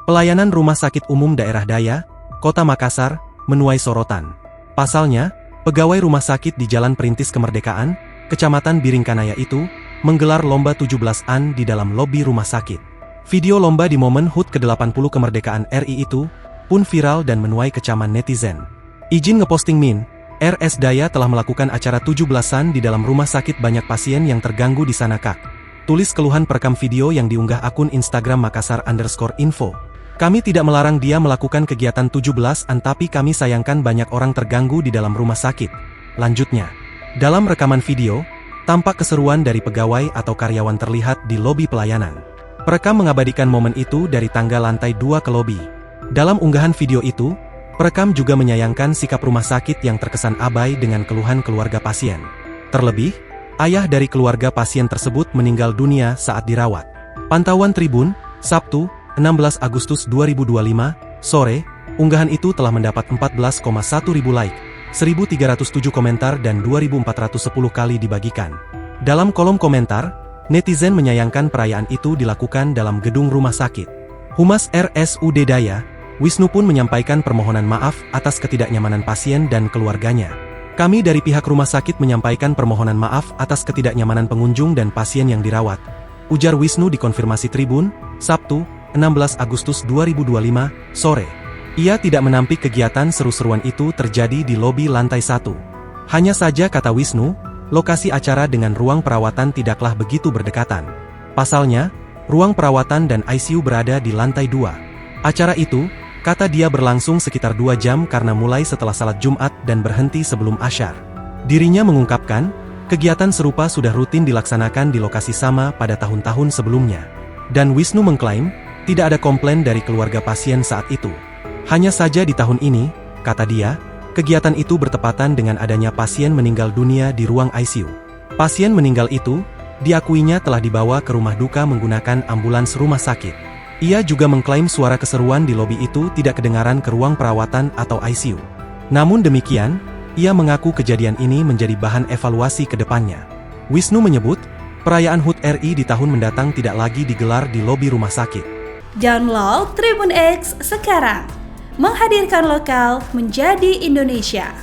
Pelayanan Rumah Sakit Umum Daerah Daya, Kota Makassar, menuai sorotan. Pasalnya, pegawai rumah sakit di Jalan Perintis Kemerdekaan, Kecamatan Biringkanaya itu, menggelar lomba 17-an di dalam lobi rumah sakit. Video lomba di momen HUT ke-80 kemerdekaan RI itu, pun viral dan menuai kecaman netizen. Izin ngeposting Min, RS Daya telah melakukan acara 17-an di dalam rumah sakit, banyak pasien yang terganggu di sana kak. Tulis keluhan perekam video yang diunggah akun Instagram Makassar_info. Kami tidak melarang dia melakukan kegiatan 17-an, tapi kami sayangkan banyak orang terganggu di dalam rumah sakit. Lanjutnya, dalam rekaman video, tampak keseruan dari pegawai atau karyawan terlihat di lobi pelayanan. Perekam mengabadikan momen itu dari tangga lantai 2 ke lobi. Dalam unggahan video itu, perekam juga menyayangkan sikap rumah sakit yang terkesan abai dengan keluhan keluarga pasien. Terlebih, ayah dari keluarga pasien tersebut meninggal dunia saat dirawat. Pantauan Tribun, Sabtu, 16 Agustus 2025, sore, unggahan itu telah mendapat 14,1 ribu like, 1.307 komentar dan 2.410 kali dibagikan. Dalam kolom komentar, netizen menyayangkan perayaan itu dilakukan dalam gedung rumah sakit. Humas RSUD Daya, Wisnu pun menyampaikan permohonan maaf atas ketidaknyamanan pasien dan keluarganya. Kami dari pihak rumah sakit menyampaikan permohonan maaf atas ketidaknyamanan pengunjung dan pasien yang dirawat, ujar Wisnu di konfirmasi Tribun, Sabtu, 16 Agustus 2025, sore. Ia tidak menampik kegiatan seru-seruan itu terjadi di lobi lantai 1. Hanya saja, kata Wisnu, lokasi acara dengan ruang perawatan tidaklah begitu berdekatan. Pasalnya, ruang perawatan dan ICU berada di lantai 2. Acara itu, kata dia, berlangsung sekitar 2 jam karena mulai setelah salat Jumat dan berhenti sebelum Asyar. Dirinya mengungkapkan, kegiatan serupa sudah rutin dilaksanakan di lokasi sama pada tahun-tahun sebelumnya. Dan Wisnu mengklaim, tidak ada komplain dari keluarga pasien saat itu. Hanya saja di tahun ini, kata dia, kegiatan itu bertepatan dengan adanya pasien meninggal dunia di ruang ICU. Pasien meninggal itu, diakuinya telah dibawa ke rumah duka menggunakan ambulans rumah sakit. Ia juga mengklaim suara keseruan di lobi itu tidak kedengaran ke ruang perawatan atau ICU. Namun demikian, ia mengaku kejadian ini menjadi bahan evaluasi ke depannya. Wisnu menyebut, perayaan HUT RI di tahun mendatang tidak lagi digelar di lobi rumah sakit. Download Tribun X sekarang, menghadirkan lokal menjadi Indonesia.